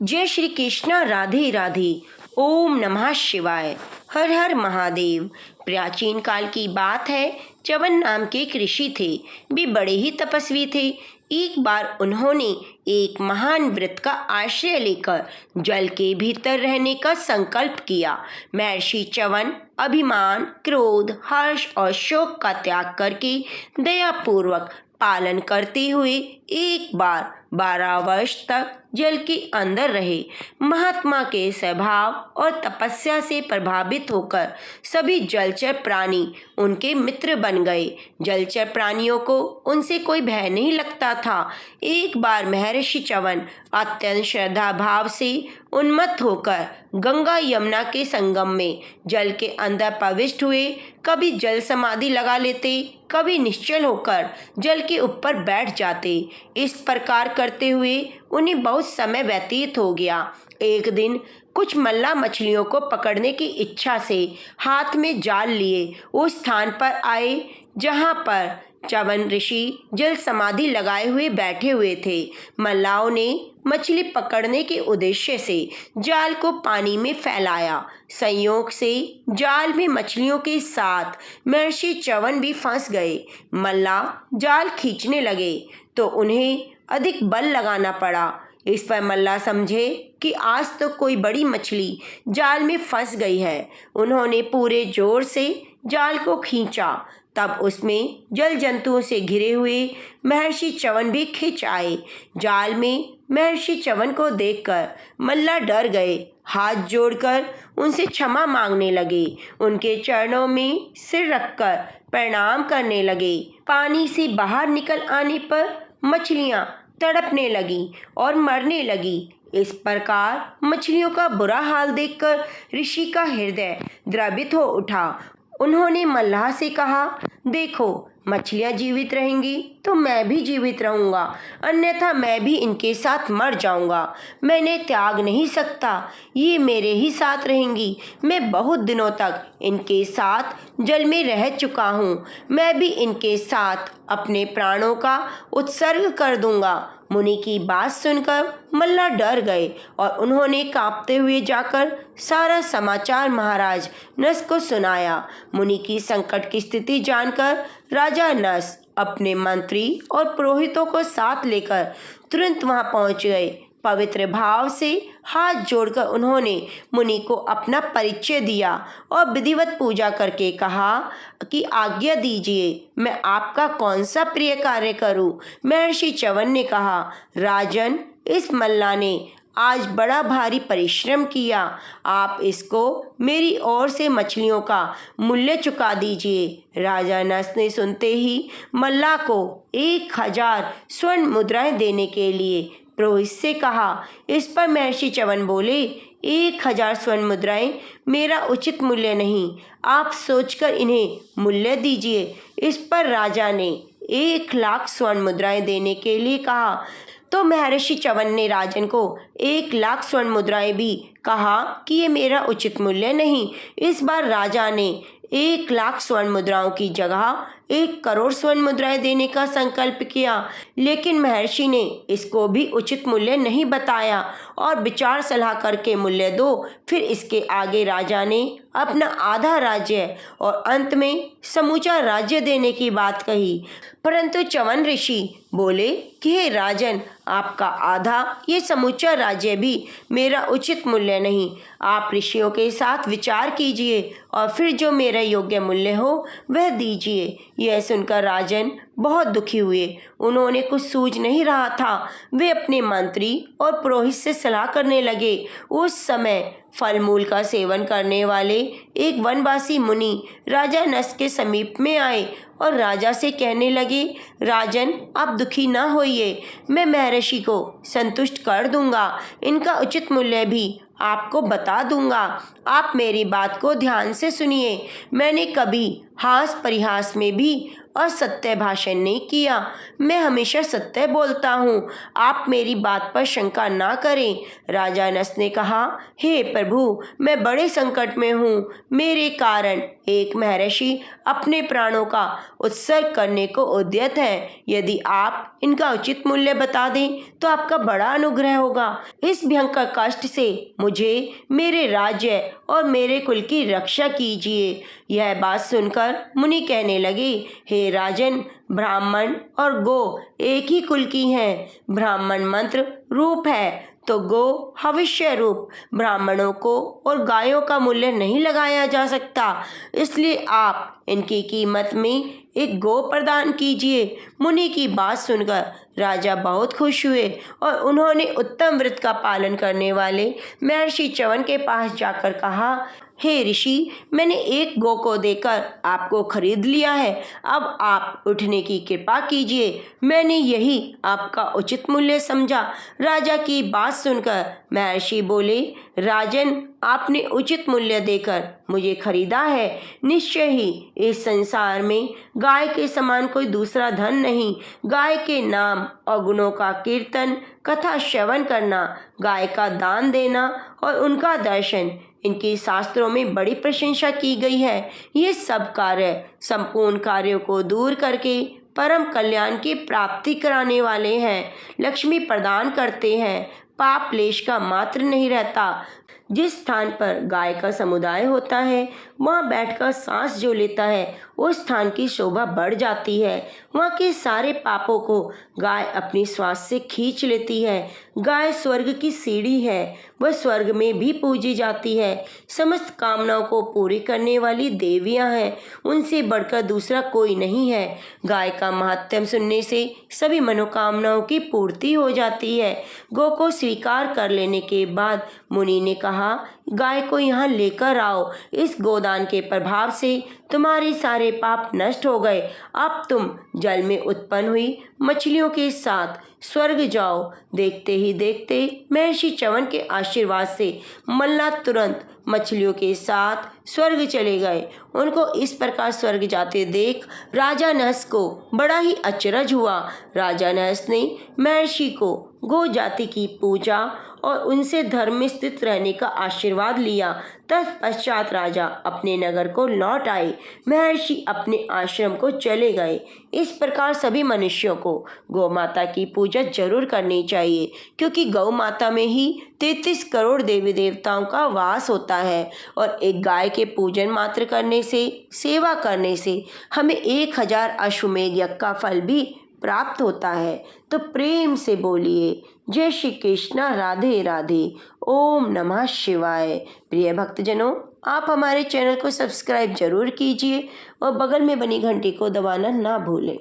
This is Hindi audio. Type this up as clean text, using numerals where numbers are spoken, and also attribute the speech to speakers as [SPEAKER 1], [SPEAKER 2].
[SPEAKER 1] जय श्री कृष्ण। राधे राधे। ओम नमः शिवाय। हर हर महादेव। प्राचीन काल की बात है। च्यवन नाम के एक ऋषि थे। वे बड़े ही तपस्वी थे। एक बार उन्होंने एक महान व्रत का आश्रय लेकर जल के भीतर रहने का संकल्प किया। महर्षि च्यवन अभिमान, क्रोध, हर्ष और शोक का त्याग करके दयापूर्वक पालन करते हुए एक बार 12 वर्ष तक जल के अंदर रहे। महात्मा के स्वभाव और तपस्या से प्रभावित होकर सभी जलचर प्राणी उनके मित्र बन गए। जलचर प्राणियों को उनसे कोई भय नहीं लगता था। एक बार महर्षि च्यवन अत्यंत श्रद्धा भाव से उन्मत्त होकर गंगा यमुना के संगम में जल के अंदर प्रविष्ट हुए। कभी जल समाधि लगा लेते, कभी निश्चल होकर जल के ऊपर बैठ जाते। इस प्रकार करते हुए उन्हें बहुत समय व्यतीत हो गया। एक दिन कुछ मल्लाह मछलियों को पकड़ने की इच्छा से हाथ में जाल लिए उस स्थान पर आए जहां पर च्यवन ऋषि जल समाधि लगाए हुए बैठे हुए थे। मल्लाहों ने मछली पकड़ने के उद्देश्य से जाल को पानी में फैलाया। संयोग से जाल में मछलियों के साथ महर्षि च्यवन भी फंस गए। मल्लाह जाल खींचने लगे तो उन्हें अधिक बल लगाना पड़ा। इस पर मल्लाह समझे कि आज तो कोई बड़ी मछली जाल में फंस गई है। उन्होंने पूरे जोर से जाल को खींचा। तब उसमें जल जंतुओं से घिरे हुए महर्षि च्यवन भी खिंच आए। जाल में महर्षि च्यवन को देखकर मल्लाह डर गए। हाथ जोड़कर उनसे क्षमा मांगने लगे। उनके चरणों में सिर रखकर प्रणाम करने लगे। पानी से बाहर निकल आने पर मछलियां तड़पने लगी और मरने लगी। इस प्रकार मछलियों का बुरा हाल देखकर ऋषि का हृदय द्रवित हो उठा। उन्होंने मल्लाह से कहा, देखो, मछलियां जीवित रहेंगी तो मैं भी जीवित रहूंगा, अन्यथा मैं भी इनके साथ मर जाऊंगा। मैं इन्हें त्याग नहीं सकता, ये मेरे ही साथ रहेंगी। मैं बहुत दिनों तक इनके साथ जल में रह चुका हूँ। मैं भी इनके साथ अपने प्राणों का उत्सर्ग कर दूंगा। मुनि की बात सुनकर मल्लाह डर गए और उन्होंने कांपते हुए जाकर सारा समाचार महाराज नस को सुनाया। मुनि की संकट की स्थिति जानकर राजा नस अपने मंत्री और पुरोहितों को साथ लेकर तुरंत वहां पहुंच गए। पवित्र भाव से हाथ जोड़कर उन्होंने मुनि को अपना परिचय दिया और विधिवत पूजा करके कहा कि आज्ञा दीजिए, मैं आपका कौन सा प्रिय कार्य करूं। महर्षि च्यवन ने कहा, राजन, इस मल्लाह ने आज बड़ा भारी परिश्रम किया। आप इसको मेरी ओर से मछलियों का मूल्य चुका दीजिए। राजा नस ने सुनते ही मल्लाह को 1000 स्वर्ण मुद्राएं देने के लिए पुरोहित से कहा। इस पर महर्षि च्यवन बोले, 1000 स्वर्ण मुद्राएं मेरा उचित मूल्य नहीं, आप सोचकर इन्हें मूल्य दीजिए। इस पर राजा ने 1,00,000 स्वर्ण मुद्राएं देने के लिए कहा। तो महर्षि च्यवन ने राजन को 1,00,000 स्वर्ण मुद्राएं भी कहा कि ये मेरा उचित मूल्य नहीं। इस बार राजा ने 1,00,000 स्वर्ण मुद्राओं की जगह 1 करोड़ स्वर्ण मुद्राएं देने का संकल्प किया, लेकिन महर्षि ने इसको भी उचित मूल्य नहीं बताया और विचार सलाह करके मूल्य दो। फिर इसके आगे राजा ने अपना आधा राज्य और अंत में समूचा राज्य देने की बात कही। परंतु च्यवन ऋषि बोले कि हे राजन, आपका आधा ये समूचा राज्य भी मेरा उचित मूल्य नहीं। आप ऋषियों के साथ विचार कीजिए और फिर जो मेरा योग्य मूल्य हो वह दीजिए। यह सुनकर राजन बहुत दुखी हुए। उन्होंने कुछ सूझ नहीं रहा था। वे अपने मंत्री और पुरोहित से सलाह करने लगे। उस समय फल मूल का सेवन करने वाले एक वनवासी मुनि राजा नस के समीप में आए और राजा से कहने लगे, राजन, आप दुखी ना होइए, मैं महर्षि को संतुष्ट कर दूंगा। इनका उचित मूल्य भी आपको बता दूंगा। आप मेरी बात को ध्यान से सुनिए। मैंने कभी हास परिहास में भी और सत्य भाषण नहीं किया। मैं हमेशा सत्य बोलता हूँ, आप मेरी बात पर शंका ना करें। राजा नस ने कहा, हे प्रभु, मैं बड़े संकट में हूँ। मेरे कारण एक महर्षि अपने प्राणों का उत्सर्ग करने को उद्यत है। यदि आप इनका उचित मूल्य बता दें तो आपका बड़ा अनुग्रह होगा। इस भयंकर कष्ट से मुझे, मेरे राज्य और मेरे कुल की रक्षा कीजिए। यह बात सुनकर मुनि कहने लगे, हे राजन, ब्राह्मण और गो एक ही कुल की हैं। ब्राह्मण मंत्र रूप है तो गो हविष्य रूप। ब्राह्मणों को और गायों का मूल्य नहीं लगाया जा सकता, इसलिए आप इनकी कीमत में एक गो प्रदान कीजिए। मुनि की बात सुनकर राजा बहुत खुश हुए और उन्होंने उत्तम व्रत का पालन करने वाले महर्षि च्यवन के पास जाकर कहा, हे ऋषि, मैंने एक गो को देकर आपको खरीद लिया है। अब आप उठने की कृपा कीजिए। मैंने यही आपका उचित मूल्य समझा। राजा की बात सुनकर महर्षि बोले, राजन, आपने उचित मूल्य देकर मुझे खरीदा है। निश्चय ही इस संसार में गाय के समान कोई दूसरा धन नहीं। गाय के नाम और गुणों का कीर्तन, कथा श्रवण करना, गाय का दान देना और उनका दर्शन, इनकी शास्त्रों में बड़ी प्रशंसा की गई है। ये सब कार्य संपूर्ण कार्यों को दूर करके परम कल्याण की प्राप्ति कराने वाले हैं। लक्ष्मी प्रदान करते हैं, पाप लेश का मात्र नहीं रहता। जिस स्थान पर गाय का समुदाय होता है, वहाँ बैठकर सांस जो लेता है, उस स्थान की शोभा बढ़ जाती है। वहाँ के सारे पापों को गाय अपनी श्वास से खींच लेती है। गाय स्वर्ग की सीढ़ी है, वह स्वर्ग में भी पूजी जाती है। समस्त कामनाओं को पूरी करने वाली देवियाँ हैं, उनसे बढ़कर दूसरा कोई नहीं है। गाय का महात्म्य सुनने से सभी मनोकामनाओं की पूर्ति हो जाती है। गो को स्वीकार कर लेने के बाद मुनि ने कहा, गाय को यहाँ लेकर आओ। इस गोदान के प्रभाव से तुम्हारे सारे पाप नष्ट हो गए। अब तुम जल में उत्पन्न हुई मछलियों के साथ स्वर्ग जाओ। देखते ही देखते महर्षि च्यवन के आशीर्वाद से मल्लाह तुरंत मछलियों के साथ स्वर्ग चले गए। उनको इस प्रकार स्वर्ग जाते देख राजा नहस को बड़ा ही अचरज हुआ। राजा नहस ने महर्षि को गो जाति की पूजा और उनसे धर्म में स्थित रहने का आशीर्वाद लिया। तत्पश्चात राजा अपने नगर को लौट आए। महर्षि अपने आश्रम को चले गए। इस प्रकार सभी मनुष्यों को गौ माता की पूजा जरूर करनी चाहिए, क्योंकि गौ माता में ही 33 करोड़ देवी देवताओं का वास होता है और एक गाय के पूजन मात्र करने से, सेवा करने से हमें 1000 अश्वमेध यज्ञ का फल भी प्राप्त होता है। तो प्रेम से बोलिए, जय श्री कृष्ण, राधे राधे, ओम नमः शिवाय। प्रिय भक्तजनों, आप हमारे चैनल को सब्सक्राइब जरूर कीजिए और बगल में बनी घंटी को दबाना ना भूलें।